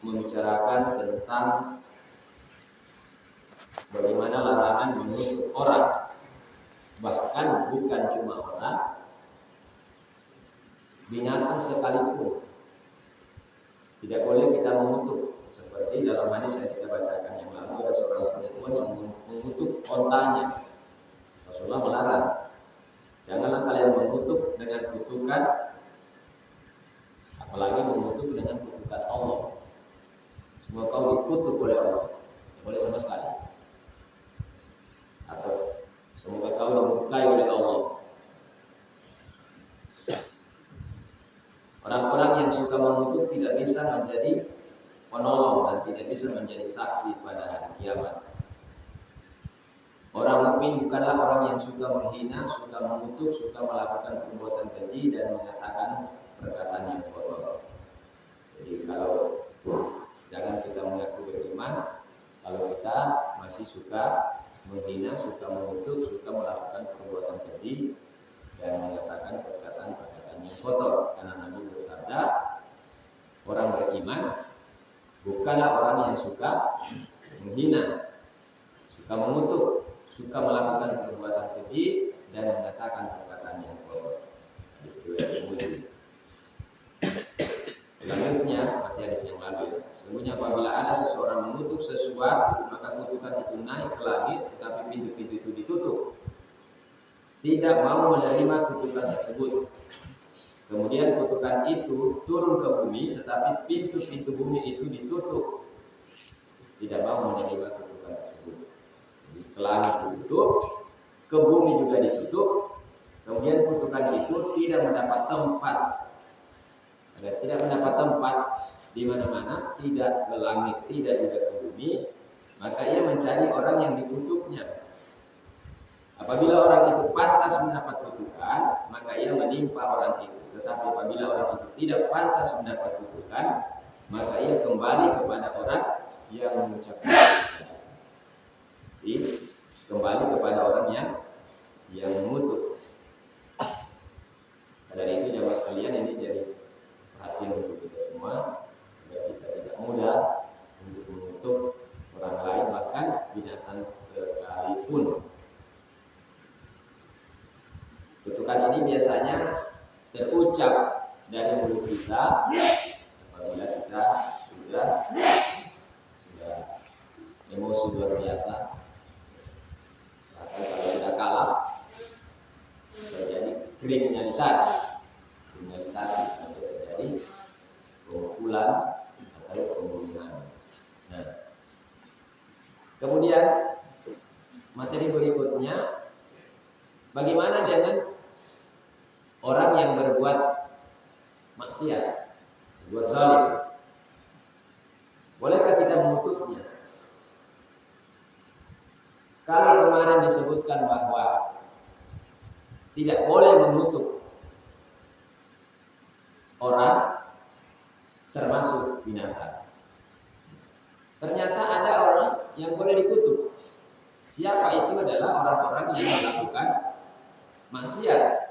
membicarakan tentang bagaimana larangan mengutuk orang. Bahkan bukan cuma orang, binatang sekalipun tidak boleh kita mengutuk. Seperti dalam hadis yang kita bacakan yang lalu, ada seorang perempuan yang mengutuk ontanya. Rasulullah melarang, janganlah kalian mengutuk dengan kutukan, apalagi mengutuk dengan kutukan Allah. Semua kau dikutuk oleh Allah, tidak boleh sama sekali. Atau semoga kau dimurkai oleh Allah. Orang-orang yang suka mengutuk tidak bisa menjadi penolong dan tidak bisa menjadi saksi pada hari kiamat. Orang mukmin bukanlah orang yang suka menghina, suka mengutuk, suka melakukan perbuatan keji dan mengatakan perkataan yang kotor. Jadi kalau jangan kita mengaku beriman kalau kita masih suka menghina, suka mengutuk, suka melakukan perbuatan keji dan mengatakan perkataan-perkataan yang kotor. Karena Nabi bersabda, orang beriman bukanlah orang yang suka menghina, suka mengutuk, suka melakukan perbuatan keji dan mengatakan perkataan yang kotor. Hadis riwayat Muslim. Selanjutnya masih hadis yang lalu. Sesungguhnya apabila ada seseorang mengutuk sesuatu, maka kutukan itu naik ke langit, tetapi pintu-pintu itu ditutup. Tidak mau menerima kutukan tersebut. Kemudian kutukan itu turun ke bumi, tetapi pintu-pintu bumi itu ditutup. Tidak mau menerima kutukan tersebut. Jadi ke langit ditutup, ke bumi juga ditutup. Kemudian kutukan itu tidak mendapat tempat. Agar tidak mendapat tempat di mana-mana, tidak ke langit, tidak juga ke bumi, maka ia mencari orang yang dikutuknya. Apabila orang itu pantas mendapat kutukan, maka ia menimpa orang itu. Tetapi apabila orang itu tidak pantas mendapat kutukan, maka ia kembali kepada orang yang mengucapkan kutukan. Jadi kembali kepada orang yang mengutuk. Dari itu jamaah sekalian, ini jadi perhatian untuk kita semua, agar kita tidak mudah untuk mengutuk orang lain, bahkan binatang sekalipun. Kutukan ini biasanya terucap dari mulut kita apabila kita sudah emosi luar biasa. Bahkan kalau tidak kalah terjadi kriminalisasi sampai terjadi pemukulan atau pembunuhan. Nah, kemudian materi berikutnya, bagaimana dengan orang yang berbuat maksiat, berbuat zalim? Bolehkah kita mengutuknya? Kalau kemarin disebutkan bahwa tidak boleh mengutuk orang termasuk binatang, ternyata ada orang yang boleh dikutuk. Siapa itu? Adalah orang-orang yang melakukan maksiat.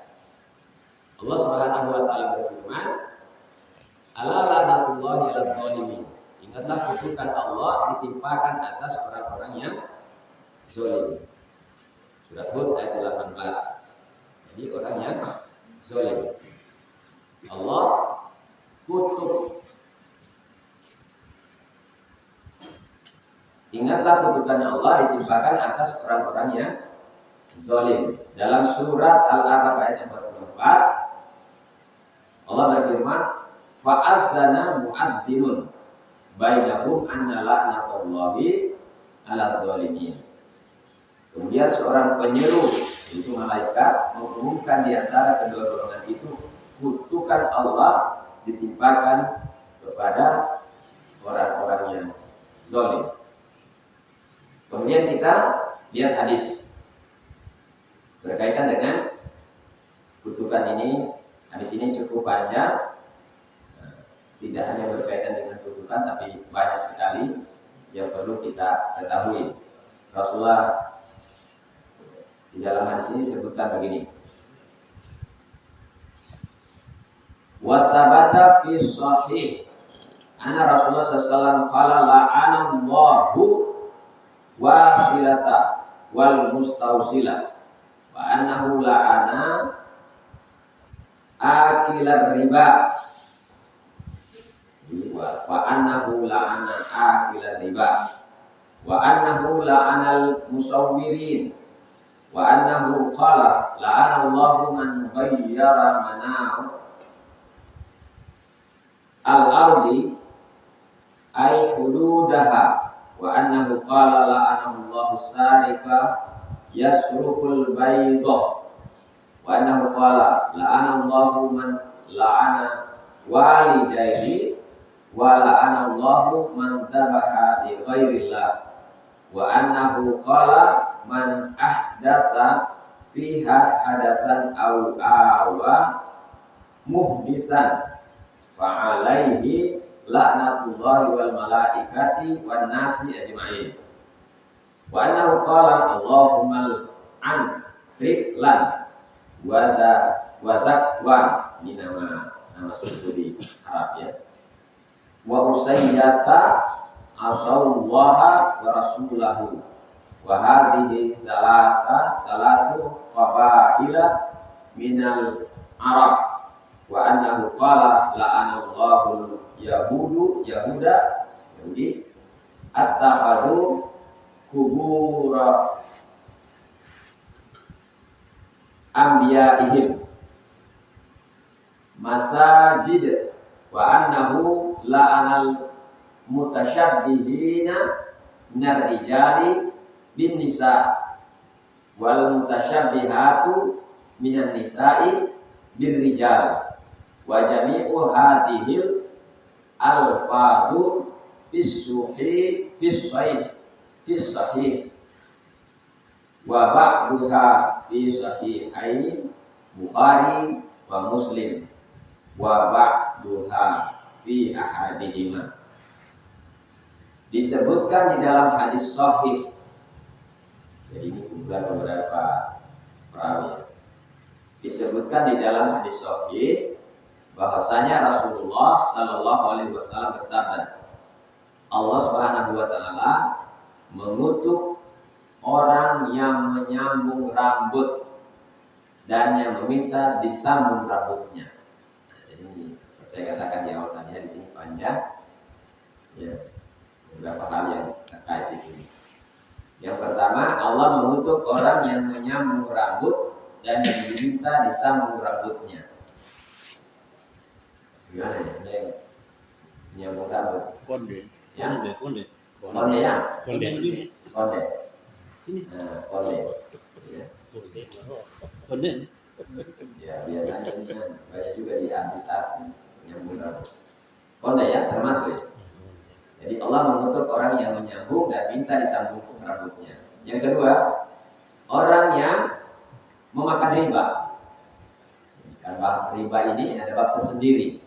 Allah Subhanahu wa taala berfirman, "Ala la'natullahi 'alal zalimin." Ingatlah kutukan Allah ditimpakan atas orang-orang yang zalim. Surat Hud ayat 18. Jadi orang yang zalim Allah kutuk. Ingatlah kutukan Allah ditimpakan atas orang-orang yang zalim. Dalam surat Al-A'raf ayat yang 44, Allah berfirman, "Fa'adzana mu'adzdinun bainahum anna la'natullahi 'alal zalimin." Kemudian seorang penyeru, itu malaikat, mengumumkan di antara kedua golongan itu, kutukan Allah ditimpakan kepada orang-orang yang zalim. Kemudian kita lihat hadis berkaitan dengan kutukan ini. Hadis ini cukup panjang, tidak hanya berkaitan dengan kutukan, tapi banyak sekali yang perlu kita ketahui. Rasulullah di dalam hadis ini disebutkan begini, wasabata fi sahih Anna Rasulullah sallallahu qala la'anallahu wasilata wal mustausila wa annahu la'ana akilar riba wa annahu la'ana akilar riba wa annahu la'anal musawwirin wa annahu qala la'anallahu man ghayyara mana'a al-ardi ay hududaha wa annahu qala la'anallahu sarika yasrukul baydah wa annahu qala la'anallahu man la'ana walidayhi wa la'anallahu man dhabaha li ghairillah wa annahu qala man ahdatsa fiha hadatsan aw awa muhditsan fa'alaihi la'natullahi wal malaikati wan nasi ajma'in wa annahu qala Allahumma an riklan wa ini nama suku di Arab ya wa usayyata asallaha wa rasulahu wa hadhihi salatu qabaila minal Arab wa annahu qala la'anallahu yahuda yahudi attakhadu kubura anbiya'ihim masajid wa annahu la'anal mutasyabbihina minar rijali bin nisa wal mutasyabbihatu minan nisa'i bir rijal wa jami'u hadhil alfadu fis sahih wa ba'duha fi sahihaini Bukhari wa Muslim wa ba'duha fi ahadihima. Disebutkan di dalam hadis sahih. Jadi ini beberapa perawi. Disebutkan di dalam hadis sahih bahwasanya Rasulullah sallallahu alaihi wasallam bersabda, Allah Subhanahu wa taala mengutuk orang yang menyambung rambut dan yang meminta disambung rambutnya. Nah, jadi saya katakan di awal tadi di sini panjang, ya, beberapa hal yang terkait di sini. Yang pertama, Allah mengutuk orang yang menyambung rambut dan yang diminta disambung rambutnya. Gimana ya? Menyambung rambut. Konde. Ya. Konde. Konde ya. Konde. Konde. Nah, konde. Ya. Konde. Ya, biasanya ini kan banyak juga di artis-artis menyambung rambut. Konde ya, termasuk ya. Jadi Allah mengutuk orang yang menyambung dan minta disambung rambutnya. Yang kedua, orang yang memakan riba. Kan bahas riba ini ada bab tersendiri.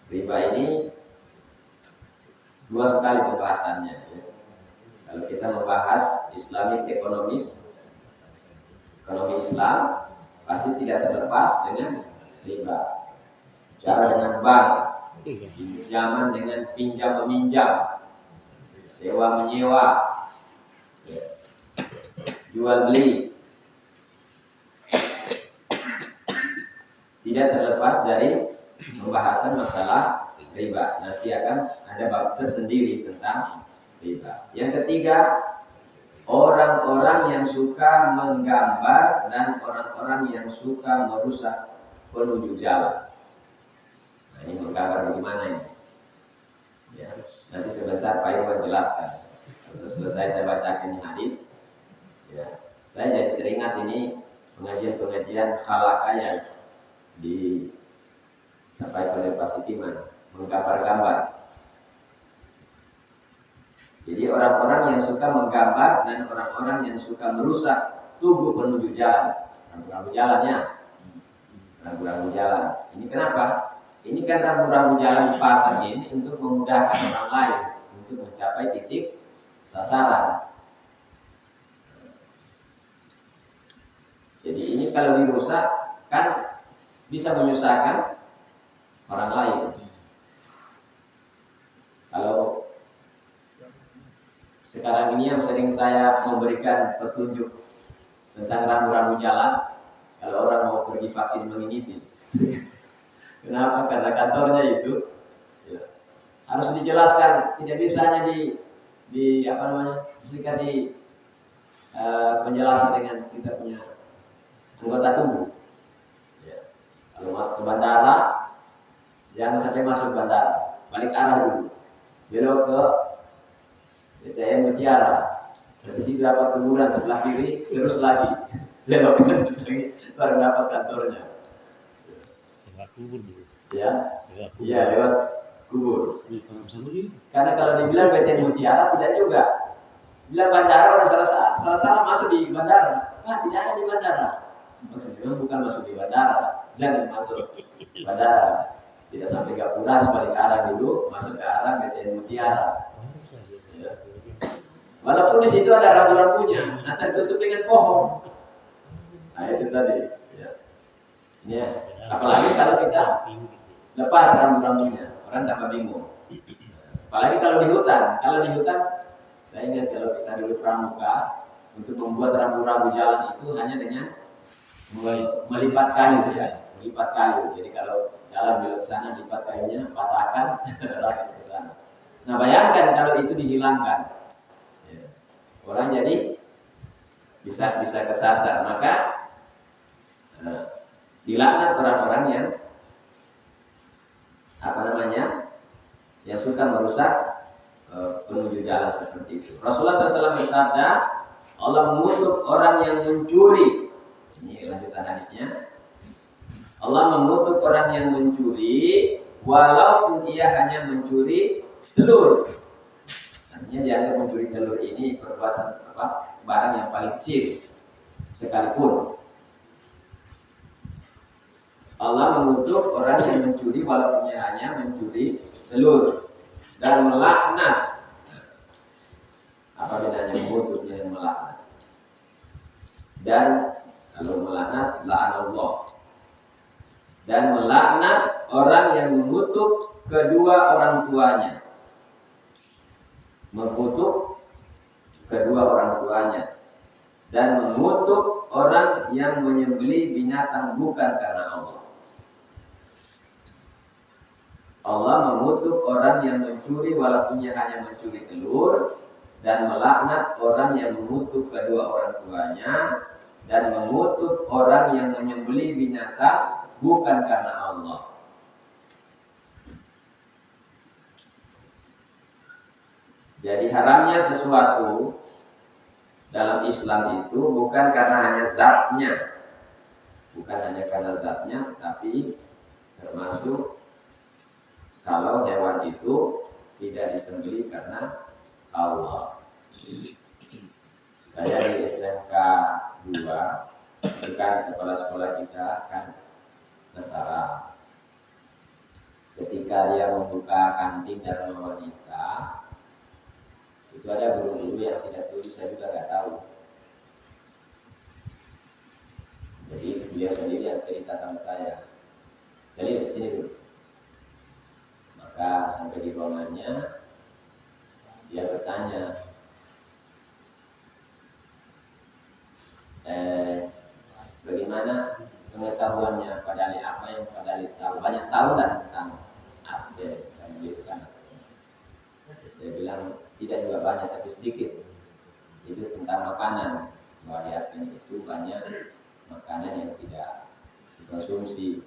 Riba ini dua sekali pembahasannya. Kalau kita membahas Islamic ekonomi Islam pasti tidak terlepas dengan riba. Cara dengan bank, pinjaman dengan pinjam meminjam, sewa menyewa, jual beli, tidak terlepas dari pembahasan masalah riba. Nanti akan ada bab tersendiri tentang riba. Yang ketiga, orang-orang yang suka menggambar dan orang-orang yang suka merusak penunjuk jalan. Nah, ini menggambar bagaimana ini? Ya, nanti sebentar Pak Irwan jelaskan. Setelah selesai saya bacakan ini hadis, ya, saya jadi teringat ini pengajian-pengajian khalaqah yang disampaikan oleh Pak Sikiman, menggambar-gambar. Jadi orang-orang yang suka menggambar dan orang-orang yang suka merusak tubuh penunjuk jalan, rambu-rambu jalannya, rambu-rambu jalan. Ini kenapa? Ini kan rambu-rambu jalan di pasar ini untuk memudahkan orang lain untuk mencapai titik sasaran. Jadi ini kalau dirusak kan bisa menyusahkan orang lain. Kalau sekarang ini yang sering saya memberikan petunjuk tentang rambu-rambu jalan, kalau orang mau pergi vaksin meningitis. Kenapa? Karena kantornya itu ya, harus dijelaskan, tidak bisa hanya di apa namanya, dikasih penjelasan dengan kita punya anggota tubuh. Ya. Kalau mau ke bandara, jangan sampai masuk bandara, balik arah dulu, belok ke BTM Mutiara, dari situ dapat kuburan sebelah kiri, terus lagi belok baru dapat kantornya. Lewat kubur dulu. Ya, iya lewat kubur. Iya, karena kalau dibilang BTM Mutiara tidak juga. Bilang bandara, orang salah masuk di bandara. Wah, tidak ada di bandara. Maksudnya bukan masuk di bandara, jangan masuk bandara. Tidak sampai Gapura, sebalik arah dulu, masuk ke arah BTN Mutiara. Ya. Walaupun di situ ada rambu-rambunya, nah tertutup dengan pohon. Nah itu tadi. Ya. Ini ya. Apalagi kalau kita lepas rambu-rambunya, orang tambah bingung. Apalagi kalau di hutan, saya ingat kalau kita dulu pramuka, untuk membuat rambu-rambu jalan itu hanya dengan melipat kayu, ya, melipat kayu. Jadi kalau jalan belok ke sana, lipat kayunya, patahkan, rakit ke sana. Nah bayangkan kalau itu dihilangkan, ya, orang jadi bisa kesasar. Maka dilaknat orang-orang yang yang suka merusak menuju jalan seperti itu. Rasulullah SAW bersabda, Allah mengutuk orang yang mencuri. Ini lanjutan hadisnya. Allah mengutuk orang yang mencuri, walaupun ia hanya mencuri telur. Artinya dianggap mencuri telur ini perbuatan barang yang paling kecil sekalipun. Allah mengutuk orang yang mencuri, walaupun ia hanya mencuri telur. Dan melaknat. Apa bedanya mengutuk dengan melaknat? Dan kalau melaknat, la'anallah. Dan melaknat orang yang mengutuk kedua orang tuanya. Mengutuk kedua orang tuanya. Dan mengutuk orang yang menyembelih binatang bukan karena Allah. Allah mengutuk orang yang mencuri walaupun ia hanya mencuri telur, dan melaknat orang yang mengutuk kedua orang tuanya, dan mengutuk orang yang menyembelih binatang bukan karena Allah. Jadi haramnya sesuatu dalam Islam itu bukan karena hanya zatnya, tapi termasuk kalau hewan itu tidak disembelih karena Allah. Saya di SMK 2, itu kan kepala sekolah kita kan Nasara. Ketika dia membuka kantin Dharma Wanita, itu ada guru-guru yang tidak setuju, saya juga nggak tahu. Jadi beliau sendiri yang cerita sama saya. Jadi sini dulu. Maka sampai di ruangannya dia bertanya, bagaimana pengetahuannya Pak Dali, apa yang Pak Dali tahu? Banyak tahu dan tentang update dan belikan. Saya bilang tidak juga banyak tapi sedikit. Itu tentang makanan. Bahwa di Arken itu banyak makanan yang tidak dikonsumsi,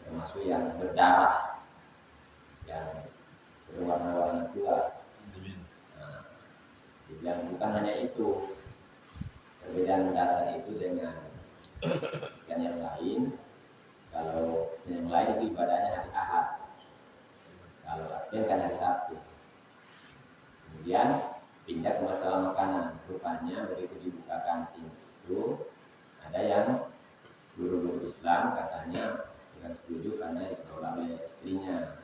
termasuk yang berdarah, yang berwarna-warna tua. Nah, dibilang bukan hanya itu, perbedaan dasar itu dengan Kristen yang lain. Kalau Kristen yang lain itu ibadahnya hari Ahad, kalau Advent kan hari Sabtu. Kemudian pindah ke masalah makanan. Rupanya begitu dibuka kantin itu ada yang guru-guru Islam katanya tidak setuju karena dikelola oleh istrinya.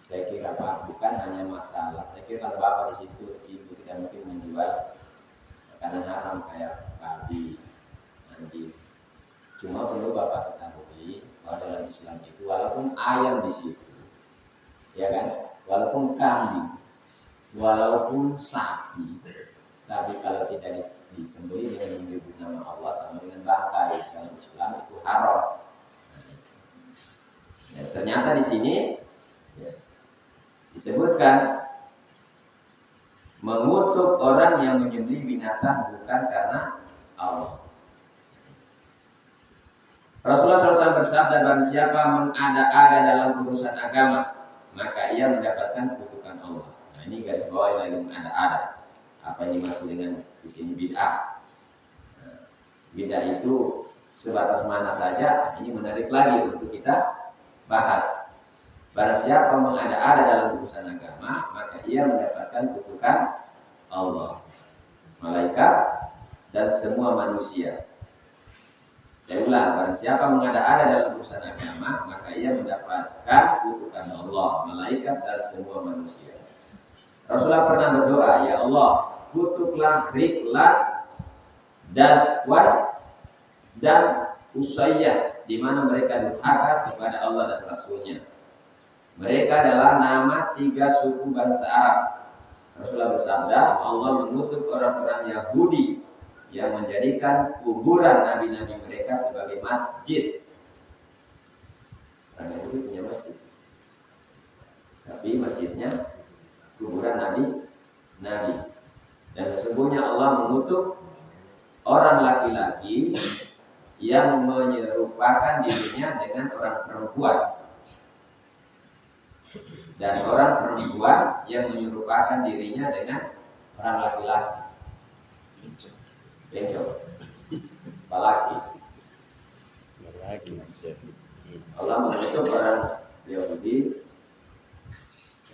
Saya kira Pak, bukan hanya masalah. Saya kira kalau Bapak di situ ibu tidak mungkin menjual makanan haram kayak babi, anjing. Cuma perlu Bapak ketahui bahwa dalam Islam walaupun ayam di situ, ya kan, walaupun kambing, walaupun sapi, tapi kalau tidak disembelih dengan menyebut nama Allah sama dengan bangkai, dalam Islam itu haram. Ya, ternyata di sini ya, disebutkan mengutuk orang yang menyembelih binatang bukan karena Allah. Rasulullah SAW bersabda, barang siapa mengada-ada dalam urusan agama, maka ia mendapatkan kutukan Allah. Nah, ini garis bawah lagi mengada-ada. Apa yang dimaksud dengan di sini bid'ah? Nah, bid'ah itu sebatas mana saja? Ini menarik lagi untuk kita bahas. Barang siapa mengada-ada dalam urusan agama, maka ia mendapatkan kutukan Allah, malaikat, dan semua manusia. Saya ulang, barang siapa mengada-ada dalam urusan agama, maka ia mendapatkan kutukan Allah, malaikat, dan semua manusia. Rasulullah pernah berdoa, ya Allah, kutuklah Riklan, Daswan, dan Usayyah, di mana mereka durhaka kepada Allah dan Rasulnya. Mereka adalah nama 3 suku bangsa Arab. Rasulullah bersabda, Allah mengutuk orang-orang Yahudi yang menjadikan kuburan nabi-nabi mereka sebagai masjid. Orang Yahudi punya masjid, tapi masjidnya kuburan nabi. Dan sesungguhnya Allah mengutuk orang laki-laki yang menyerupakan dirinya dengan orang perempuan, dan orang perempuan yang menyerupakan dirinya dengan orang laki-laki. Bencong, balaki. Allah mengutuk orang Yahudi.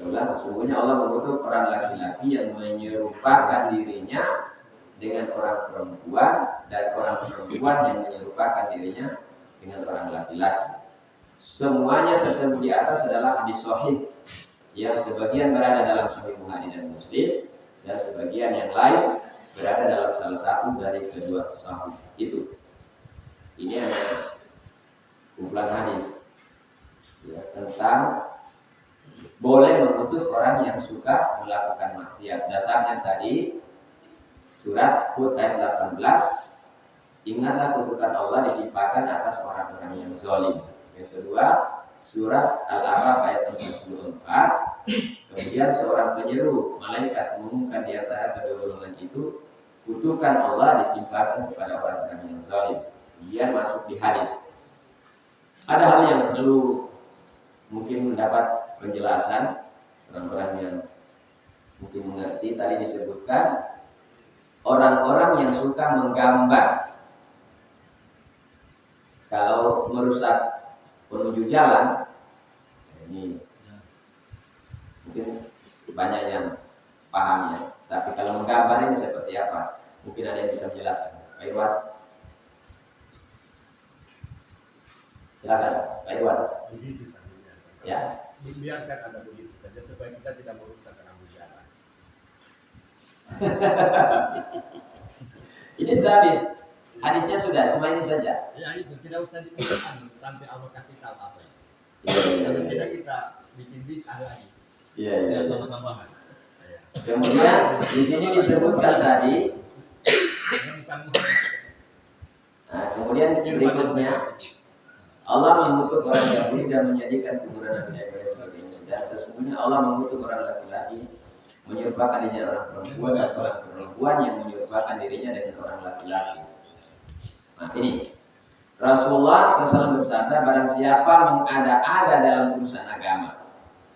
Sesungguhnya Allah mengutuk orang laki-laki yang menyerupakan dirinya dengan orang perempuan, dan orang perempuan yang menyerupakan dirinya dengan orang laki-laki. Semuanya tersebut di atas adalah hadis sahih yang sebagian berada dalam Sahih Bukhari dan Muslim, dan sebagian yang lain berada dalam salah satu dari kedua sahih itu. Ini adalah kumpulan hadis ya, tentang boleh mengutuk orang yang suka melakukan maksiat. Dasarnya tadi surat Hud ayat 18, ingatlah kutukan Allah ditimpakan atas orang-orang yang zalim. Yang kedua, surat Al-A'raf ayat 44, kemudian seorang penyeru malaikat mengumumkan di antara kedua golongan itu, kutukan Allah ditimpakan kepada orang-orang yang zalim. Kemudian masuk di hadis. Ada hal yang perlu mungkin mendapat penjelasan orang-orang yang mungkin mengerti. Tadi disebutkan orang-orang yang suka menggambar. Kalau merusak menuju jalan, ini mungkin banyak yang paham ya. Tapi kalau menggambar ini seperti apa? Mungkin ada yang bisa menjelaskan. Pak Iwan, silakan. Pak Iwan. Begitu saja. Ya. Biarkan ada begitu saja supaya kita tidak merusak lampu jalan. Ini sudah habis. Hadisnya sudah, cuma ini saja. Ya itu, tidak usah dibuat sampai Allah kasih tahu apa ya. Iya. Kalau tidak kita bikin bid'ah lagi. Iya. Tambah-tambahan. Kemudian di sini disebutkan tadi. Nah, kemudian berikutnya Allah mengutuk orang Yahudi dan menjadikan kuburan Nabi Ibrahim sebagai masjid. Sesungguhnya Allah mengutuk orang laki-laki menyerupakan dirinya orang perempuan, dan orang perempuan yang menyerupakan dirinya dengan orang laki-laki. Nah ini Rasulullah SAW bersabda, barang siapa mengada-ada dalam urusan agama.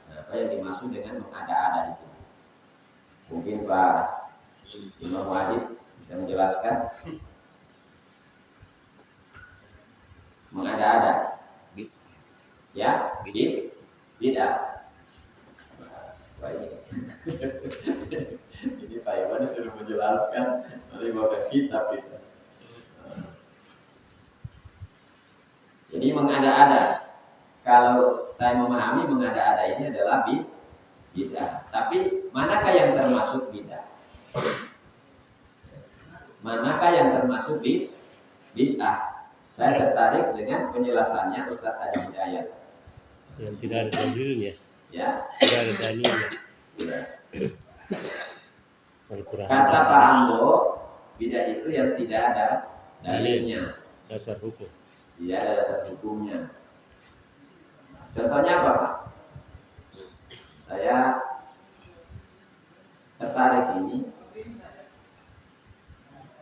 Nah, apa yang dimaksud dengan mengada-ada di sini? Mungkin Pak Imam Wahid bisa menjelaskan. Mengada-ada, ya, bid'ah. Ini Pak Iwan disuruh menjelaskan, nanti bawa kitab itu. Jadi mengada-ada, kalau saya memahami mengada-ada ini adalah bid'ah. Tapi manakah yang termasuk bid'ah? Manakah yang termasuk bid'ah? Saya tertarik dengan penjelasannya Ustaz Adi Hidayat. Yang tidak ada dalilnya, Ya, tidak ada dalilnya. ya. Al-Quran Kata dan Pak hadis. Ambo, bidah itu yang tidak ada dalilnya, Dasar hukum. tidak ada dasar hukumnya. Contohnya apa, Pak? Saya tertarik ini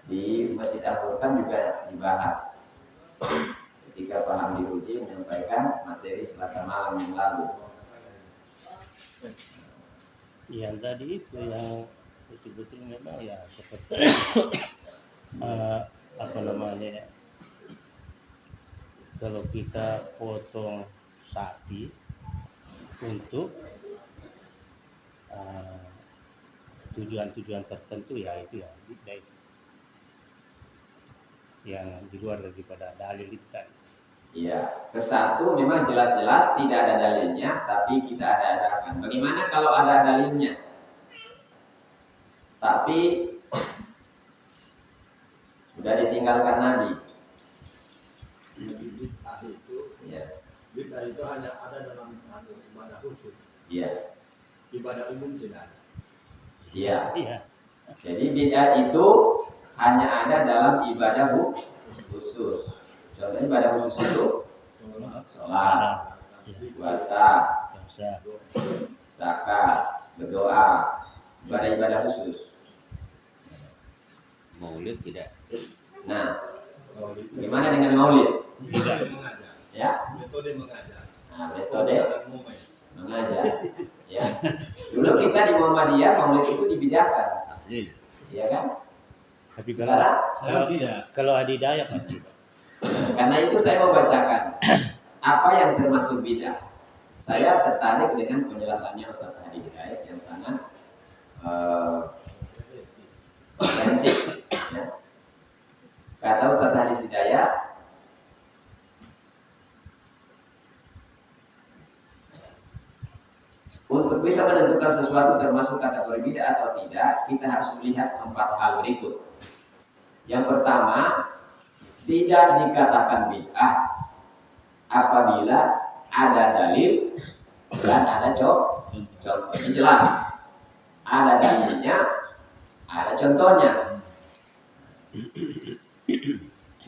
di Masjid Al-Furqan juga dibahas ketika Pak Hamdi Ruji menyampaikan materi Selasa malam yang lalu. Yang tadi itu yang betul-betul memang ya seperti apa namanya ya, kalau kita potong sapi untuk tujuan-tujuan tertentu ya itu ya baik yang di luar daripada dalil itu kan. Iya, kesatu memang jelas-jelas tidak ada dalilnya, tapi kita ada-adakan. Bagaimana kalau ada dalilnya? Tapi sudah ditinggalkan Nabi. Bid'ah itu, Ya, bid'ah itu hanya ada dalam ibadah khusus. iya, Ibadah umum tidak ada. iya. Iya. Jadi bid'ah itu hanya ada dalam ibadah khusus. Contohnya ibadah khusus itu sholat, puasa, Biasa. zakat, berdoa, ibadah-ibadah khusus. Maulid tidak. Nah, Kalau itu bagaimana dengan maulid? tidak mengajar. Ya, Metode mengajar. nah, metode Bukan momen. mengajar. Ya, dulu kita di Muhammadiyah maulid itu dibidahkan, ya kan? Tapi Sekarang, kalau adidaya kan tidak. karena itu saya mau bacakan apa yang termasuk bidah. Saya tertarik dengan penjelasannya Ustaz Hadi Hidayat yang sangat komprehensif. Ya. Kata Ustaz Hadi Hidayat, untuk bisa menentukan sesuatu termasuk kategori bidah atau tidak, kita harus melihat 4 hal berikut. Yang pertama, tidak dikatakan bid'ah apabila ada dalil dan ada contohnya jelas. Ada dalilnya, ada contohnya.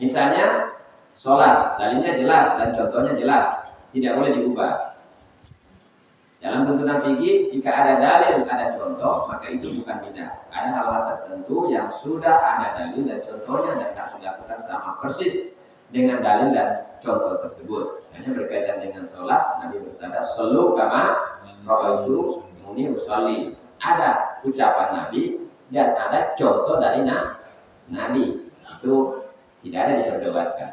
Misalnya sholat, dalilnya jelas dan contohnya jelas, tidak boleh diubah. Dalam tuntunan fikih, jika ada dalil, ada contoh, maka itu bukan bid'ah. Ada hal-hal tertentu yang sudah ada dalil dan contohnya dan harus dilakukan sama persis dengan dalil dan contoh tersebut. Misalnya berkaitan dengan sholat, Nabi bersabda, "Shollu kama ra'aitu muni usolli." Ada ucapan Nabi dan ada contoh dari Nabi. Itu tidak ada diperdebatkan.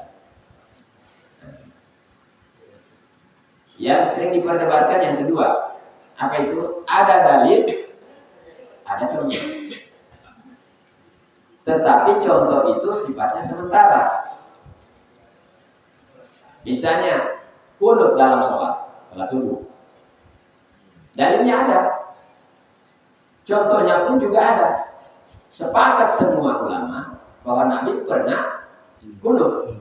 Yang sering diperdebatkan yang kedua, apa itu? Ada dalil, ada contoh. Tetapi contoh itu sifatnya sementara. Misalnya kunut dalam sholat subuh. Dalilnya ada, contohnya pun juga ada. Sepakat semua ulama bahwa Nabi pernah kunut.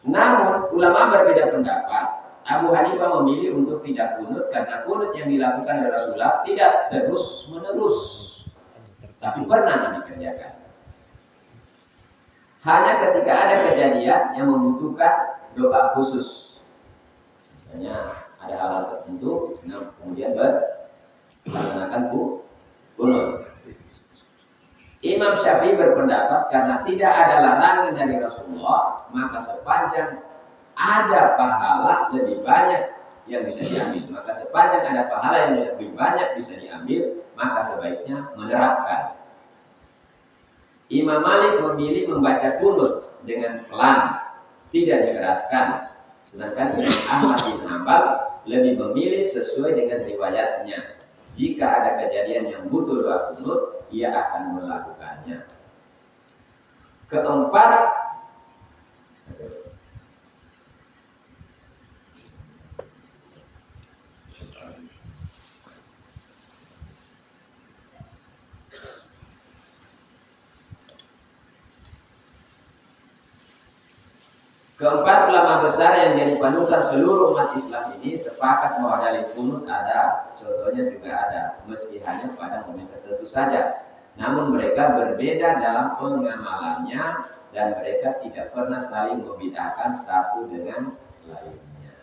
Namun ulama berbeda pendapat. Abu Hanifah memilih untuk tidak kunut karena kunut yang dilakukan oleh Rasulullah tidak terus menerus, tapi pernah Nabi kerjakan. Hanya ketika ada kejadian yang membutuhkan doa khusus, misalnya ada hal-hal tertentu, kemudian melaksanakan kunut. Imam Syafi'i berpendapat karena tidak ada larangan dari Rasulullah, maka sepanjang ada pahala lebih banyak yang bisa diambil. Maka sepanjang ada pahala yang lebih banyak bisa diambil, maka sebaiknya menerapkan. Imam Malik memilih membaca kunut dengan pelan, tidak dikeraskan. Sedangkan Imam Ahmad bin Hanbal lebih memilih sesuai dengan riwayatnya. Jika ada kejadian yang butuh doa kunut, ia akan melakukannya. Keempat, Keempat ulama besar yang jadi panutan seluruh umat Islam ini sepakat bahwa dalil kunut ada, contohnya juga ada, meski hanya pada momen tertentu saja. Namun mereka berbeda dalam pengamalannya dan mereka tidak pernah saling membedakan satu dengan lainnya.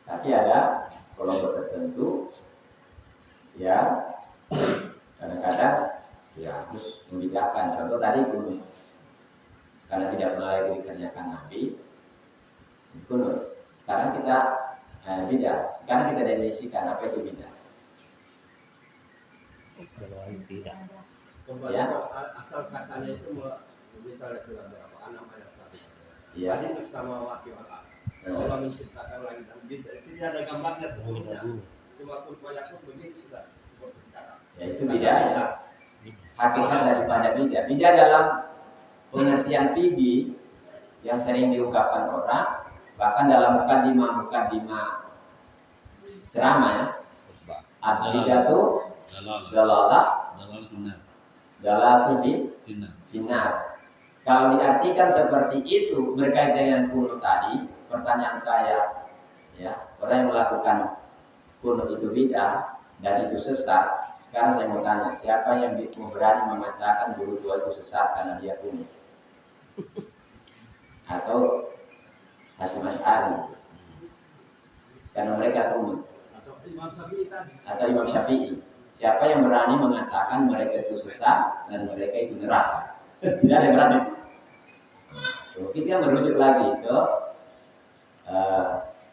Tapi ada kelompok tertentu ya kadang-kadang ya harus membedakan. Contoh tadi kunut, karena tidak pernah lagi dikerjakan Nabi kunut. Sekarang kita beda. Sekarang kita definisikan apa itu beda. Kalau tidak. Kembali Ya. asal katanya itu misalnya surat berapa? 6 ayat 1. Ya. Tadi bersama wakil Allah. Allah menciptakan langit dan bumi. Tidak ada gambarnya sebelumnya. Cuma kun fayakun begitu sudah seperti sekarang. Ya itu beda. Hakikat daripada beda. Beda dalam pengertian fidi yang sering diungkapkan orang, bahkan dalam mukadimah ceramah ya. Ad-bidatu dalalah dalalah finnar. Kalau diartikan seperti itu berkait dengan kunut tadi, pertanyaan saya ya, orang yang melakukan kunut itu bid'ah dan itu sesat. Sekarang saya mau tanya, siapa yang berani mengatakan guru tua itu sesat karena dia kunut? Atau Hasyim Asy'ari karena mereka kunut? Atau Imam Syafi'i tadi. Atau Imam Syafi'i? Siapa yang berani mengatakan mereka itu sesat dan mereka itu neraka? Tidak ada yang berani. Kita merujuk lagi ke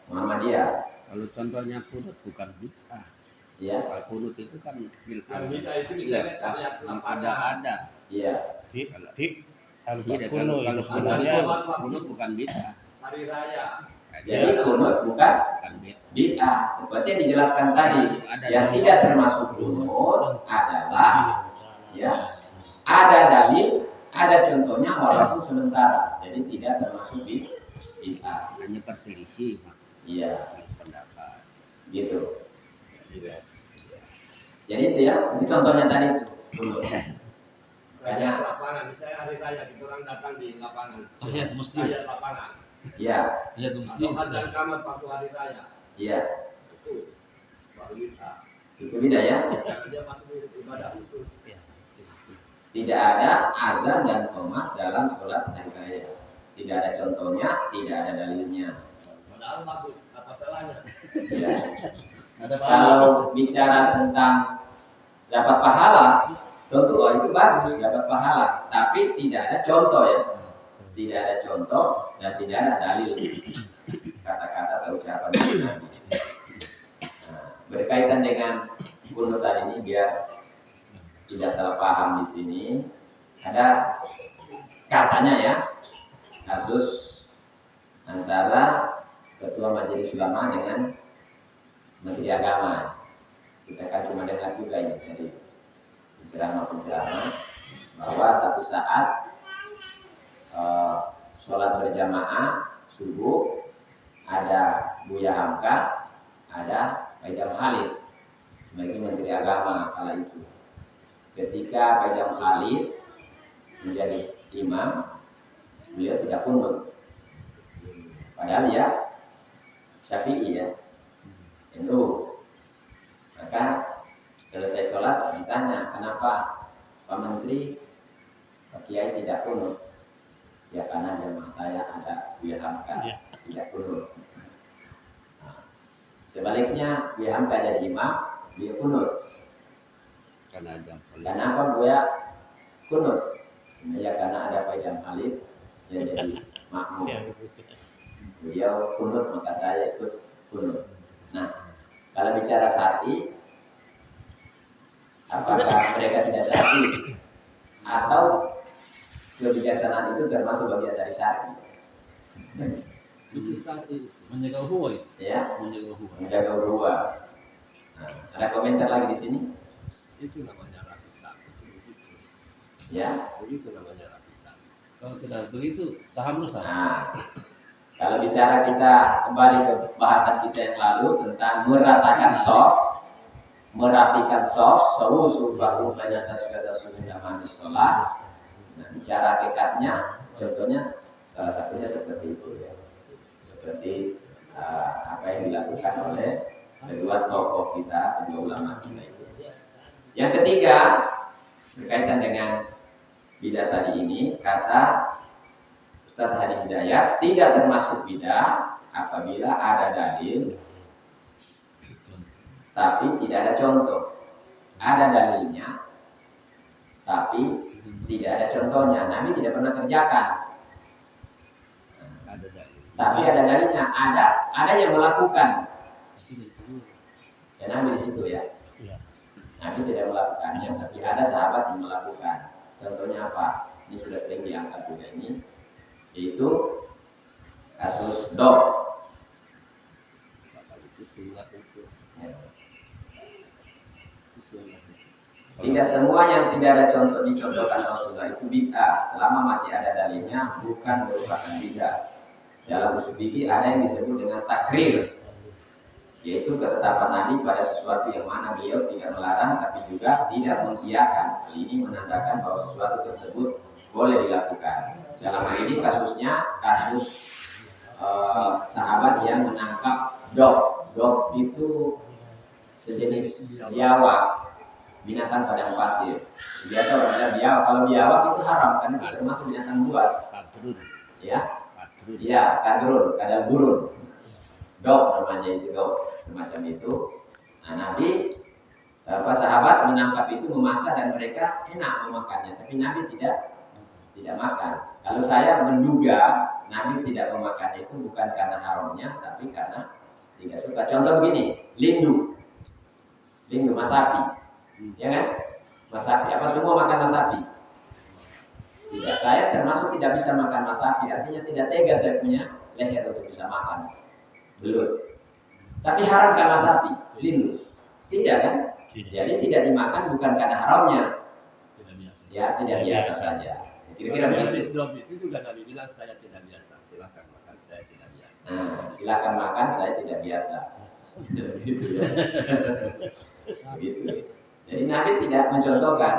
Muhammadiyah. Kalau contohnya kunut bukan bid'ah. Ya, Kalau kunut itu kan Yang bid'ah itu misalnya ayat ada. iya. Tidak, Kunut kalau sebenarnya kunut bukan bid'ah. hari raya. Jadi kunut bukan bid'ah. Seperti yang dijelaskan tadi, yang tidak termasuk kunut adalah ya ada dalil, ada contohnya walaupun sementara. Jadi tidak termasuk bid'ah. Hanya perselisih Iya, pendapat. gitu. Jadi itu ya, itu contohnya tadi itu kunut. Kayak lapangan, misalnya hari raya kita orang datang di lapangan. Tahiyat masjid. Tahiyat lapangan. Iya, Tahiyat masjid. Atau azan qamat waktu hari raya. iya. Itu baru bid'ah. Itu beda ya. Karena dia masuk ibadah khusus. Tidak ada azan dan qomat dalam sholat hari raya. Tidak ada contohnya, tidak ada dalilnya. Padahal bagus, apa salahnya? Ya. Ada Kalau bicara tentang dapat pahala, tentu itu bagus, dapat pahala. Tapi tidak ada contoh ya. Tidak ada contoh dan tidak ada dalil kata-kata atau ucapan Nabi. Nah, berkaitan dengan kunut tadi ini biar tidak salah paham di sini, ada katanya ya kasus antara ketua majelis ulama dengan menteri agama. Kita kan cuma dengar juga ya dari penceramah bahwa satu saat sholat berjamaah subuh ada Buya Hamka, ada Pak Idham Khalid sebagai menteri agama kala itu. Ketika Pak Idham Khalid menjadi imam, beliau tidak kunut. Padahal ya Syafi'i ya, NU. Maka selesai sholat ditanya, kenapa Pak Menteri, Pak Kiai tidak kunut? Ya karena jamaah saya ada Buya Hamka, tidak kunut. Nah, sebaliknya Buya Hamka jadi imam, dia kunut. Kenapa Buya kunut? Ya karena ada Pak Idham Khalid yang jadi makmum. Beliau kunut maka saya ikut kunut. Nah, kalau bicara syar'i, apakah mereka tidak syar'i atau kebijaksanaan itu termasuk bagian dari syar'i? Itu syar'i, menjaga ukhuwah Ya, menjaga ukhuwah. menjaga ukhuwah. Nah, ada komentar lagi di sini? Itu namanya lapisan. Ya. Begitu namanya lapisan. Kalau tidak begitu, paham rusak. Nah, kalau bicara kita kembali ke bahasan kita yang lalu tentang meratakan soft, merapikan soft, sufahu fanyata segala sunnah manis sholat. Nah, bicara hakikatnya, contohnya salah satunya seperti itu ya, seperti apa yang dilakukan oleh kedua tokoh kita, kedua ulama kita itu. Yang ketiga berkaitan dengan bidah tadi ini, kata Ustaz Hadi Hidayat, tidak termasuk bidah apabila ada dalil tapi tidak ada contoh. Ada dalilnya tapi tidak ada contohnya. Nabi tidak pernah kerjakan. Tapi ada dalilnya, ada yang melakukan. Ya, Nabi di situ ya. Nabi tidak melakukannya, tapi ada sahabat yang melakukan. Contohnya apa? Ini sudah sering diangkat juga ini, yaitu kasus Dob. Tidak semua yang tidak ada contoh dicontohkan Rasulullah itu bid'ah, selama masih ada dalilnya bukan merupakan bid'ah. Dalam usul fikih ada yang disebut dengan takrir, yaitu ketetapan Nabi pada sesuatu yang mana beliau tidak melarang tapi juga tidak mengiyakan. Ini menandakan bahwa sesuatu tersebut boleh dilakukan. Dalam hal ini kasusnya kasus sahabat yang menangkap Dob. Dob itu sejenis biawak, binatang padang pasir. Biasa orang bilang biawak. Kalau biawak itu haram karena itu termasuk binatang buas. Ya, kadrun, kadal burun. Dob namanya itu, dob semacam itu. Nah, Nabi sahabat menangkap itu, memasak dan mereka enak memakannya, tapi Nabi tidak makan. Kalau saya menduga Nabi tidak memakan itu bukan karena haramnya, tapi karena tidak suka. Contoh begini, lindu mas sapi, ya kan? Mas sapi, apa semua makan mas sapi? Tidak, saya termasuk tidak bisa makan mas sapi, artinya tidak tega saya punya leher untuk bisa makan. Belum. Tapi haramkah mas sapi? Lindu? Tidak kan? Jadi tidak dimakan bukan karena haramnya. Ya, tidak biasa saja. Kira-kira begitu. Itu juga Nabi bilang saya tidak biasa. Silakan makan, saya tidak biasa. Nah, silakan makan, saya tidak biasa. Begitu ya. Begitu. Jadi Nabi tidak mencontohkan.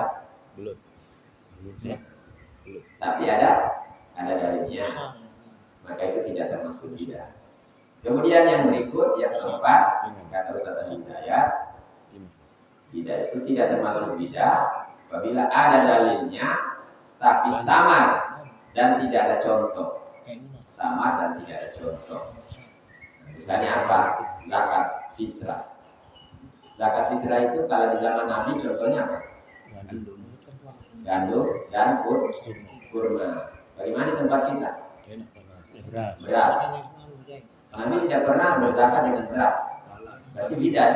Belum. Tapi ada dalilnya. Maka itu tidak termasuk bidah. Kemudian yang berikut, yang keempat, kata Ustaz Hidayat, bidah itu tidak termasuk bidah apabila ada dalilnya tapi samar dan tidak ada contoh. Samar dan tidak ada contoh. Misalnya apa? Zakat fitrah. Zakat fitrah itu kalau di zaman Nabi contohnya apa? Gandum dan kurma. Bagaimana di tempat kita? Beras. Nabi tidak pernah berzakat dengan beras. Berarti bidah.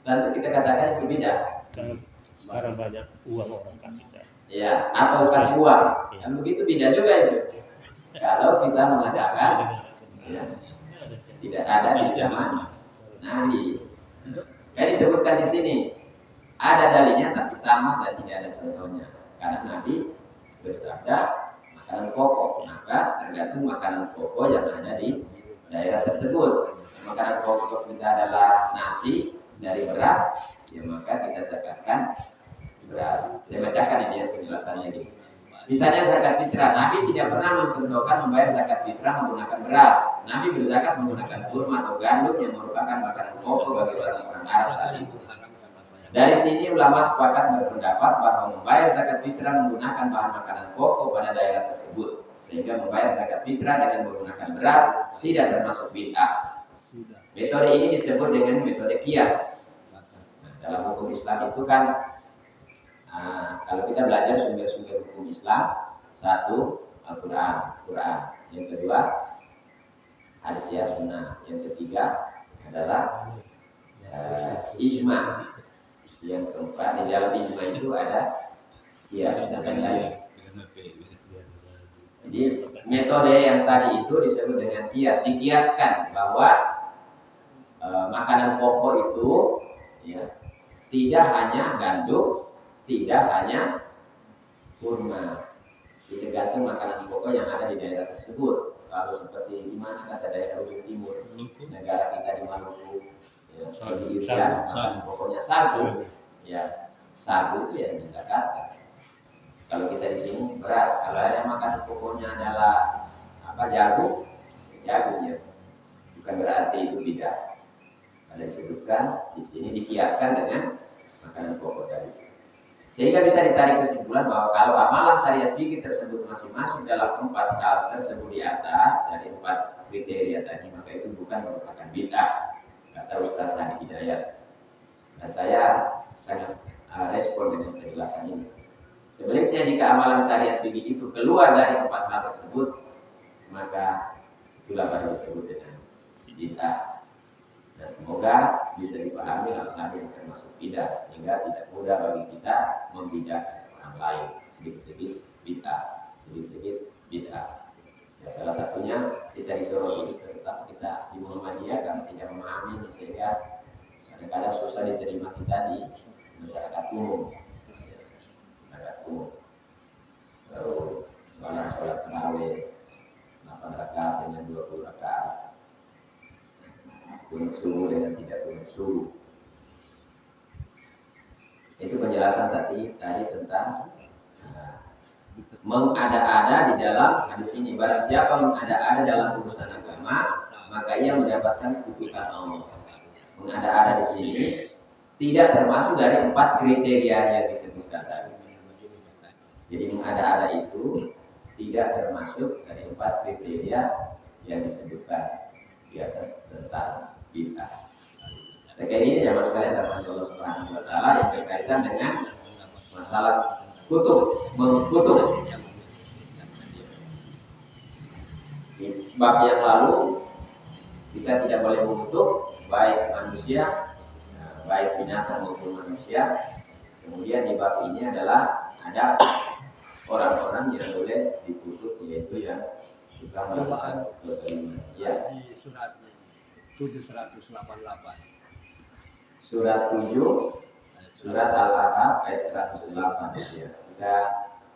Dan kita katakan itu bidah. Sekarang banyak uang orang kasih. Ya, atau kasih uang. Yang begitu bidah juga itu. Kalau kita mengatakan ya, tidak ada di zaman Nabi. Jadi disebutkan di sini ada dalilnya tapi sama dan tidak ada contohnya. Karena Nabi bersabda makanan pokok, maka tergantung makanan pokok yang ada di daerah tersebut. Makanan pokok kita adalah nasi dari beras, ya maka kita zakatkan beras. Saya bacakan ini ya penjelasannya ini. Misalnya zakat fitrah, Nabi tidak pernah mencontohkan membayar zakat fitrah menggunakan beras. Nabi berzakat menggunakan kurma atau gandum yang merupakan makanan pokok bagi orang-orang Arab saat itu. Dari sini ulama sepakat berpendapat bahwa membayar zakat fitrah menggunakan bahan makanan pokok pada daerah tersebut, sehingga membayar zakat fitrah dengan menggunakan beras tidak termasuk bid'ah. Metode ini disebut dengan metode kias. Nah, dalam hukum Islam itu kan kalau kita belajar sumber-sumber hukum Islam, satu Al-Quran, yang kedua hadis ya sunnah, yang ketiga adalah ijma, yang keempat di dalam ijma itu ada kias dan lain-lain. Jadi metode yang tadi itu disebut dengan kias, dikiaskan bahwa makanan pokok itu ya tidak hanya gandum, tidak hanya kurma, tergantung makanan pokok yang ada di daerah tersebut. Kalau seperti di mana kata daerah ujung timur, negara kita di Maluku, ya, seperti Irian, makanan pokoknya sagu, ya sagu itu yang dizakatkan. Kalau kita di sini beras, kalau ada makanan pokoknya adalah jagung, jagung ya. Bukan berarti itu bid'ah. Ada disebutkan di sini dikiaskan dengan makanan pokok tadi. Sehingga bisa ditarik kesimpulan bahwa kalau amalan syariat fikih tersebut masih masuk dalam 4 hal tersebut di atas dari 4 kriteria tadi, maka itu bukan merupakan bid'ah. Kata Ustaz Hadi Hidayat. Dan saya sangat respon dengan penjelasan ini. Sebaliknya jika amalan syariat fikih itu keluar dari 4 hal tersebut, maka itulah baru disebut dengan bid'ah. Dan semoga bisa dipahami hal-hal yang termasuk bid'ah, sehingga tidak mudah bagi kita membid'ahkan orang lain. Sedikit-sedikit bid'ah, sedikit-sedikit bid'ah. Ya, salah satunya kita disuruh ini, terutama kita di Muhammadiyah karena tidak memahami ini, sehingga kadang-kadang susah diterima kita di masyarakat umum. Lalu sholat tarawih 8 rakaat dengan 20 rakaat, kunut subuh dengan tidak kunut subuh. Itu penjelasan tadi tentang mengada-ada di dalam hadis ini. Barang siapa mengada-ada dalam urusan agama, maka ia mendapatkan kutukan Allah. Mengada-ada di sini tidak termasuk dari 4 kriteria yang disebutkan tadi. Jadi mengada-ada itu tidak termasuk dari 4 kriteria yang disebutkan di atas tentang bid'ah. Terkait ini ya sekalian datang Allah Subhanahu wa taala yang berkaitan dengan masalah mengkutuk. Di bab yang lalu kita tidak boleh mengutuk baik manusia, baik binatang maupun manusia. Kemudian di bab ini adalah ada orang-orang yang boleh dikutuk, yaitu yang suka melakukan kezaliman. Ya. Di surat 788. Surat 7, surat Al-A'raf ayat 108 ya. Kita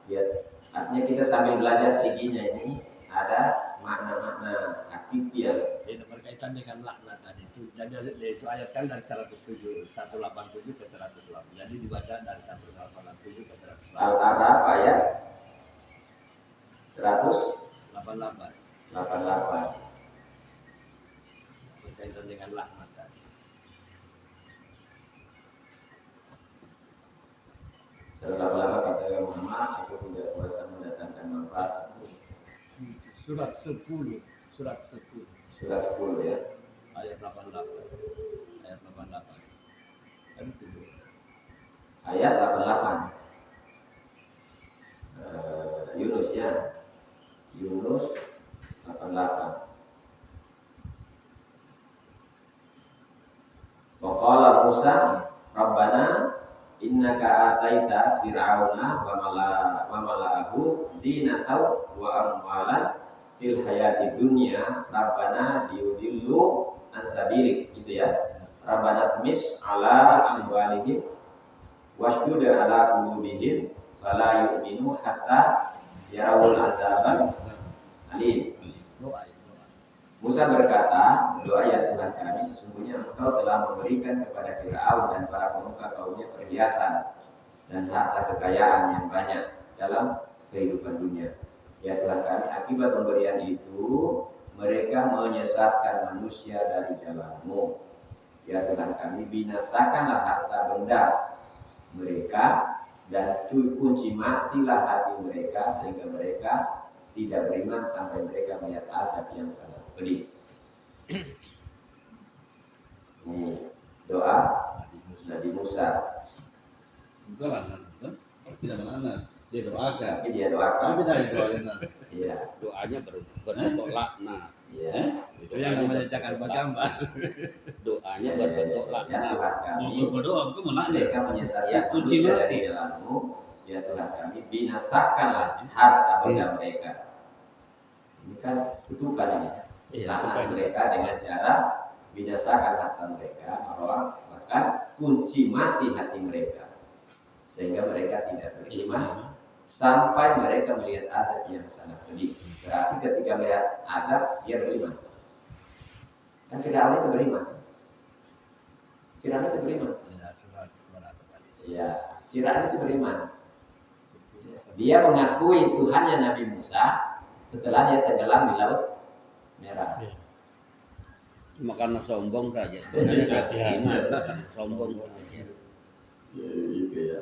lihat, artinya kita sambil belajar fikihnya ini ada makna-makna hakiki yang berkaitan dengan laknat tadi itu. Jadi itu ayat kan dari 187 ke 108. Jadi dibaca dari 187 ke 108. Al-A'raf ayat 188. Berkaitan dengan laknat tadi. 188 kata Muhammad, aku tidak kuasa mendatangkan manfaat. Surat 10 Surat 10 ya. ayat 88. Kan itu. Ayat 88. Yunus ya. Yunus 88. Waqala Musa, Rabbana innaka ataita fir'auna wa mala'ahu zinatan wa amwalan fil hayati dunya rabbana liyudillu an sabilik, gitu ya. Rabbana tmis ala amwalihim washdud ala qulubihim fala yu'minu hatta yarawul adzabal alim. Doa. Musa berkata, berdoa ya Tuhan kami, sesungguhnya Engkau telah memberikan kepada Fir'aun dan para pemuka kaumnya perhiasan dan harta kekayaan yang banyak dalam kehidupan dunia. Ya Tuhan kami, akibat pemberian itu mereka menyesatkan manusia dari jalan-Mu. Ya Tuhan kami, binasakanlah harta benda mereka dan kunci matilah hati mereka sehingga mereka tidak beriman sampai mereka melihat azab yang sangat pedih. Ini doa Nabi Musa. Bukan laknat, tidak laknat. Dia doakan. Tapi dia doakan. Tapi dari doanya. Iya. Doanya berbentuk laknat. Iya. Itu yang namanya cakar bagambar. Doanya berbentuk Ya laknat. Tuhan kami, Berdoa bukan melaknat. mereka menyesatkan Kunci manusia mati. dari jalan-Mu. Ya Tuhan kami, binasakanlah harta benda mereka. Ini kan kutukan ini. Iya, Laknat kutukan. mereka dengan cara binasakan harta mereka, bahkan kunci mati hati mereka, sehingga mereka tidak beriman sampai mereka melihat azab yang sangat pedih. Berarti ketika melihat azab dia beriman. Dan Fir'aun itu beriman. Ya, surat berapa tadi? Ya, Fir'aun itu beriman. Dia mengakui Tuhannya Nabi Musa setelah dia tenggelam di Laut Merah. Ya. Cuma karena sombong saja. Sebenarnya Ya. sombong saja. Gitu ya.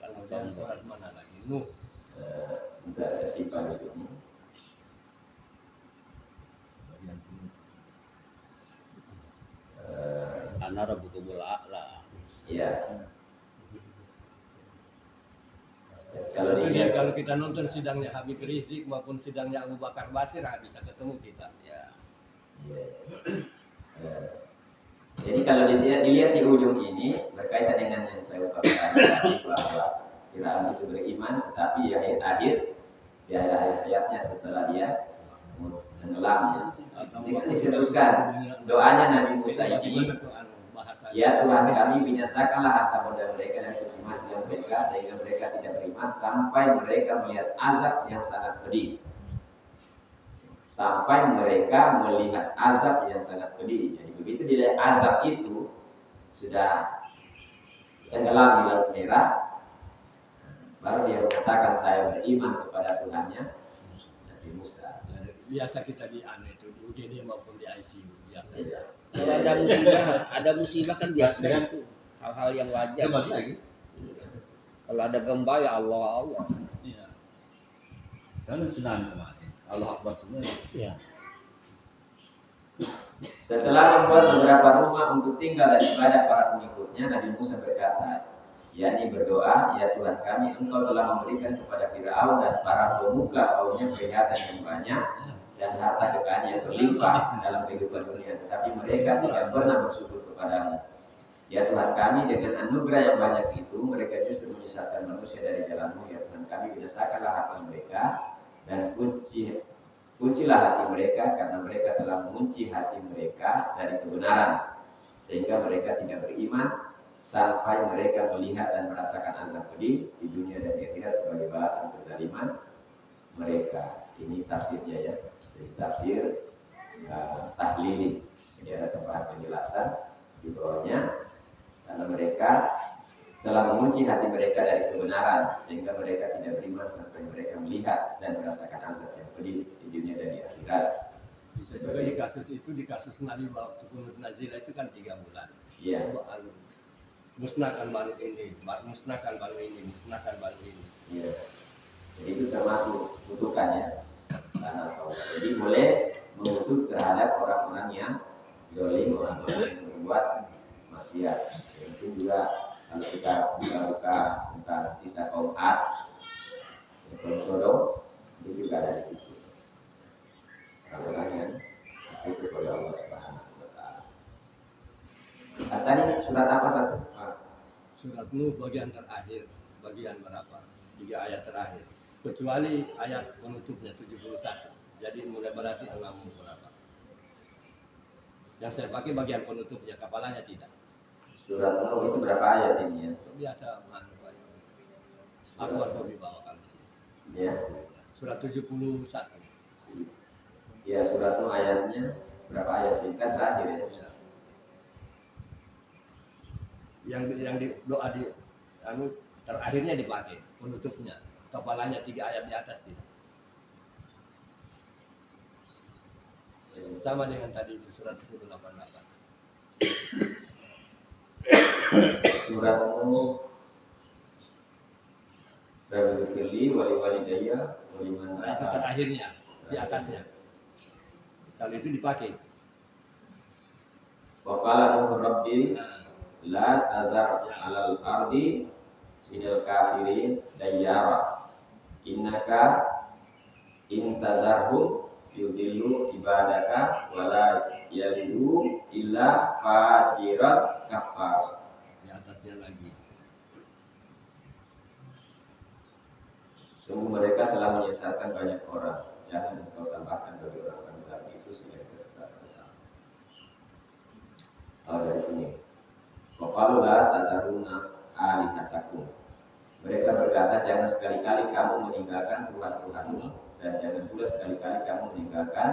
Karena Kemudian sombong. surat mana lagi? Nuh. Sebentar saya simpan ini. Bagian penutup. Ana rabbukumul a'la. Iya. Kalau dilihat- kalau kita nonton sidangnya Habib Rizik maupun sidangnya Abu Bakar Basir bisa ketemu kita. Ya. Iya. Jadi kalau dilihat di ujung ini berkaitan dengan yang saya ungkapkan tadi bahwa Firaun itu beriman, tetapi di akhir di akhir ayatnya setelah dia tenggelam ya. Sehingga disebutkan doanya Nabi Musa ini, Bagaimana tuh bahasa? ya Tuhan kami binasakanlah harta benda mereka dan kesucian mereka sehingga mereka tidak beriman sampai mereka melihat azab yang sangat pedih. Sampai mereka melihat azab yang sangat pedih. Jadi begitu dilihat azab itu sudah tenggelam di Laut Merah, baru dia mengatakan saya beriman kepada Tuhannya Nabi Musa. Biasa kita di ANE itu di UGD maupun di ICU biasa. Ya. Kalau ada musibah kan biasa itu hal-hal yang wajar. Kembali lagi. Kalau ada gempa ya Allah. Iya. Karena tsunami kemarin. Allah Akbar semua. Ya. Setelah membuat beberapa rumah untuk tinggal dan ibadah para pengikutnya, Nabi Musa berkata, yakni berdoa, ya Tuhan kami, Engkau telah memberikan kepada Firaun dan para pemuka kaumnya perhiasan yang banyak dan harta kekayaan yang berlimpah dalam kehidupan dunia, tetapi mereka tidak pernah bersyukur kepadamu. Ya Tuhan kami, dengan anugerah yang banyak itu, mereka justru menyesatkan manusia dari jalan-Mu. Ya Tuhan kami, binasakanlah harta mereka dan kuncilah hati mereka, karena mereka telah mengunci hati mereka dari kebenaran, sehingga mereka tidak beriman sampai mereka melihat dan merasakan azab pedih di dunia dan di akhirat sebagai balasan kezaliman mereka. Ini tafsirnya ya, jadi tafsir tahlili. Jadi ada tambahan penjelasan di bawahnya, karena mereka telah mengunci hati mereka dari kebenaran sehingga mereka tidak beriman sampai mereka melihat dan merasakan azab yang pedih di dunia dan di akhirat. Bisa juga di kasus itu, di kasus Nabi waktu Kunut Nazilah itu kan 3 bulan. Iya. Musnahkan banu ini, musnahkan banu ini, musnahkan banu ini. Iya. Jadi itu termasuk kutukan ya. Jadi boleh mengutuk terhadap orang-orang yang zalim, orang-orang yang berbuat maksiat. Itu juga kalau kita buka tentang kisah kaum Ad, kaum Sodom, itu juga ada di situ. Orang-orang yang itu oleh Allah Subhanahu Wa Taala. Tadi surat apa satu? Surat Nuh bagian terakhir, bagian berapa? 3 ayat terakhir. Kecuali ayat penutupnya 71. Jadi mulai berarti 6 berapa? Yang saya pakai bagian penutupnya, kepalanya tidak. Surat Nuh itu berapa ayat ini ya? Biasa aku harus dibawakan di sini. Ya. Surat 71. Ya, surat Nuh ayatnya berapa ayat ini kan terakhir ya? Ya. Yang di doa di terakhirnya dipakai penutupnya, kepalanya 3 ayat di atas tidak. Sama dengan tadi itu surat 1088. Surat Nuh Rabbil Firli wali walidayya waliman Nah, itu terakhirnya di atasnya. Kalau itu dipakai. wa qala Nuh rabbi Nah, la tazar 'alal ardi minal kafirin dayyara innaka intazarhum yudillu ibadaka wala yalidu illa fajiran kafar. di atasnya lagi. Sungguh mereka telah menyesatkan banyak orang. Jangan engkau tambahkan bagi orang-orang zalim itu selain kesesatan. Oh, dari sini. Waqalu la tazaruna alihatakum. Mereka berkata, jangan sekali-kali kamu meninggalkan Tuhan-Tuhanmu, dan jangan pula sekali-kali kamu meninggalkan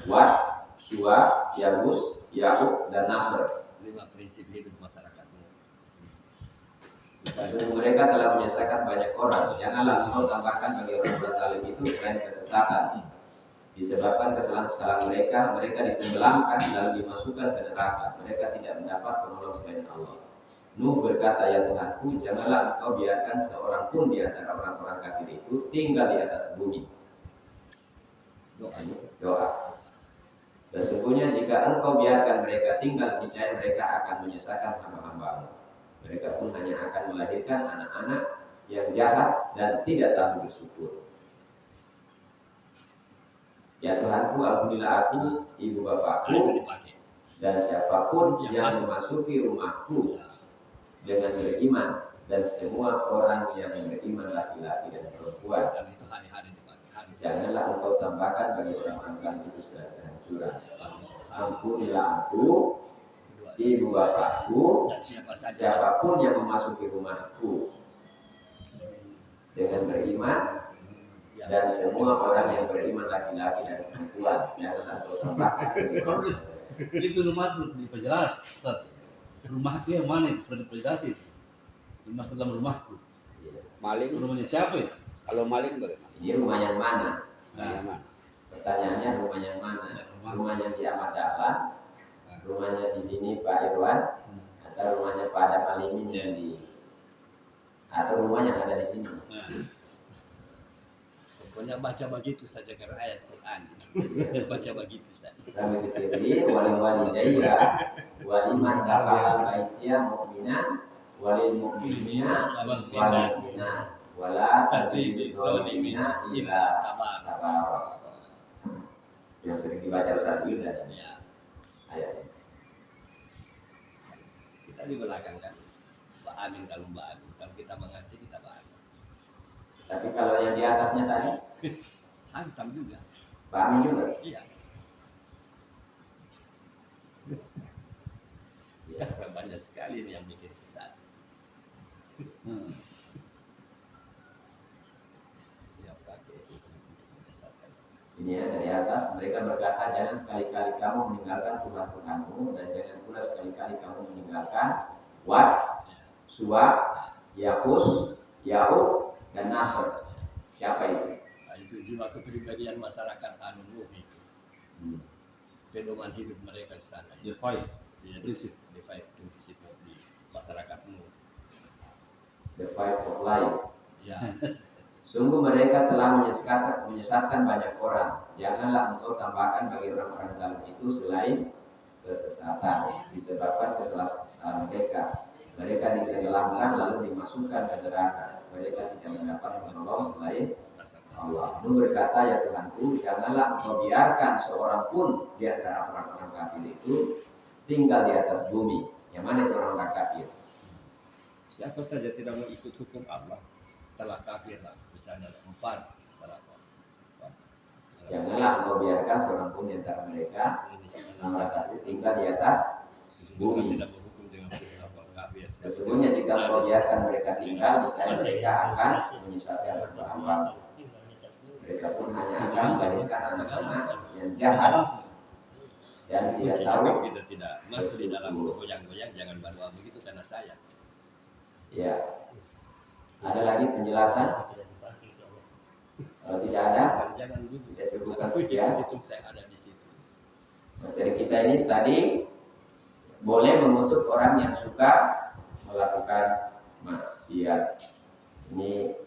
Wad, Suwa, Yabus, Ya'uq, dan Nasr. 5 prinsip hidup masyarakatnya. Sesungguhnya mereka telah menyesatkan banyak orang. Janganlah engkau tambahkan bagi orang zalim itu selain kesesatan. Disebabkan kesalahan-kesalahan mereka, mereka ditenggelamkan lalu dimasukkan ke neraka. Mereka tidak mendapat penolong selain Allah. Nuh berkata, ya Tuhanku, janganlah engkau biarkan seorang pun di antara orang-orang kafir itu tinggal di atas bumi. Doa. Sesungguhnya jika engkau biarkan mereka tinggal, niscaya mereka akan menyesatkan hamba-hambamu. Mereka pun hanya akan melahirkan anak-anak yang jahat dan tidak tahu bersyukur. Ya Tuhanku, ampunilah aku, ibu bapakku, dan siapapun yang memasuki rumahku dengan beriman, dan semua orang yang beriman laki-laki dan perempuan. Janganlah engkau tambahkan bagi orang-orang zalim itu segala kehancuran. Ampunilah aku, ibu bapakku, siapapun yang memasuki rumahku dengan beriman, dan semua orang yang beriman laki-laki dan perempuan. Janganlah engkau tambahkan. Itu rumah belum diperjelas. Satu. Rumahku yang mana itu sudah diperjelas itu. Dimasuk dalam rumahku. Maling. Rumahnya siapa itu? Kalau maling bagaimana? Ini rumah yang mana? Yang mana? Pertanyaannya rumah yang mana? Rumahnya di Ahmad Dahlan, rumahnya di sini Pak Irwan, atau rumahnya Pak Adam Alimin yang di, atau rumah yang ada di sini? Pokoknya baca begitu saja karena ayat Quran. Baca begitu saja. Kami difiri wali-wali daya, waliman dakhala baitya mu'minan, walil mu'minina wal mu'minat, wala tazidu zalimina illa tabara. Yang sering dibaca tadi dan ayat. Kita di belakang kan. Mbak Amin kalau Mbak Amin. Kalau kita mengerti kita bahagia. Tapi kalau yang di atasnya tadi, Hantam juga. Pak Amin juga. Iya. Karena banyak sekali yang bikin sesat. Ya pakai itu untuk menyesatkan. Ini ya dari atas, mereka berkata, jangan sekali-kali kamu meninggalkan Tuhan Tuhanmu, dan jangan pula sekali-kali kamu meninggalkan Wad, Suwa, Yakus, Ya'uq, dan Nasr. Siapa itu? Nah, itu juga kepribadian masyarakat Anu Nuh itu. Pedoman hidup mereka di sana. The five. Iya, the five principle di masyarakat Nuh. The fight of life. Ya. Sungguh mereka telah menyesatkan banyak orang. Janganlah engkau tambahkan bagi orang-orang zalim itu selain kesesatan. Disebabkan kesalahan mereka. Mereka ditenggelamkan lalu dimasukkan ke neraka. Mereka tidak mendapat penolong selain Allah. Nuh berkata, ya Tuhanku, janganlah engkau biarkan seorang pun di antara orang-orang kafir itu tinggal di atas bumi. Yang mana itu orang-orang kafir? Siapa saja tidak mau ikut hukum Allah telah kafir lah. Misalnya 4 berapa? Janganlah engkau biarkan seorang pun di antara mereka orang kafir tinggal di atas bumi. Tidak berhukum dengan hukum kafir. Sesungguhnya jika engkau biarkan mereka tinggal, niscaya mereka akan menyesatkan hamba-hamba. Mereka pun hanya akan melahirkan anak-anak yang jahat dan tidak tahu. Kita tidak masuk di dalam goyang-goyang, jangan berdoa begitu karena saya. Ya. Ada lagi penjelasan? Kalau tidak ada, Jangan begitu. kita cukupkan sekian. Itu saya ada di situ. Materi kita ini tadi boleh mengutuk orang yang suka melakukan maksiat. Ini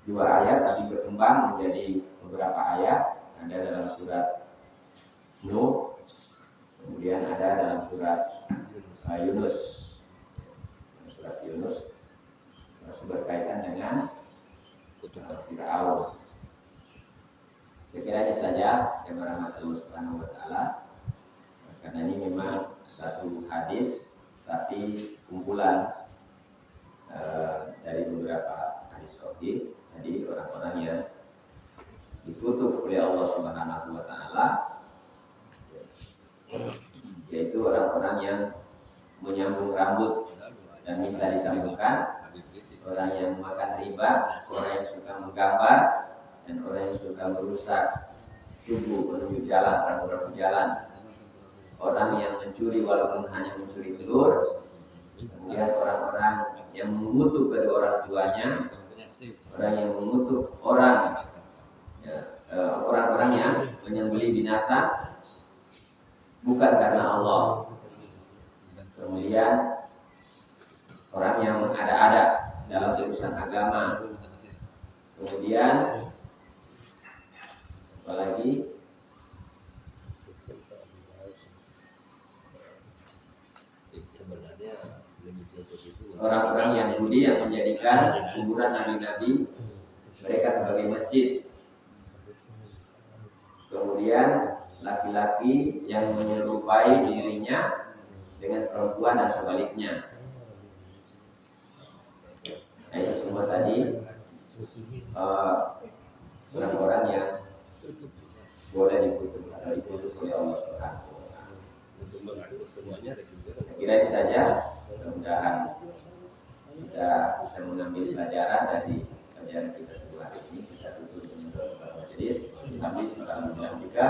2 ayat tadi berkembang menjadi beberapa ayat. Ada dalam surat Nuh, kemudian ada dalam surat Yunus. Surat Yunus masih berkaitan dengan kutukan Fir'aun. Sekiranya saja yang berahmat Allah Subhanahu wa taala. Karena ini memang satu hadis tapi kumpulan dari beberapa hadis sahih. Jadi orang-orang yang ditutup oleh Allah Subhanahu wa taala, yaitu orang-orang yang menyambung rambut dan minta disambungkan, orang yang memakan riba, orang yang suka menggambar, dan orang yang suka merusak tubuh menuju jalan, rambu-rambu jalan, orang yang mencuri walaupun hanya mencuri telur, Kemudian orang-orang yang mengutuk kedua orang tuanya, orang yang mengutuk orang-orang yang menyembelih binatang bukan karena Allah. Kemudian orang yang mengada-ada dalam urusan agama. Kemudian apalagi sebenarnya lebih cocok itu orang-orang Yahudi yang menjadikan kuburan nabi-nabi mereka sebagai masjid. Kemudian laki-laki yang menyerupai dirinya dengan perempuan dan sebaliknya. Nah, itu semua tadi orang-orang yang boleh dikutuk atau dikutuk oleh Allah Subhanahu wa Ta'ala. untuk mengatur semuanya ada juga. Saya kira ini saja. Mudah-mudahan kita bisa mengambil pelajaran dari pelajaran kita sebuah hari ini. Kita tutup dengan doa majelis. Habis juga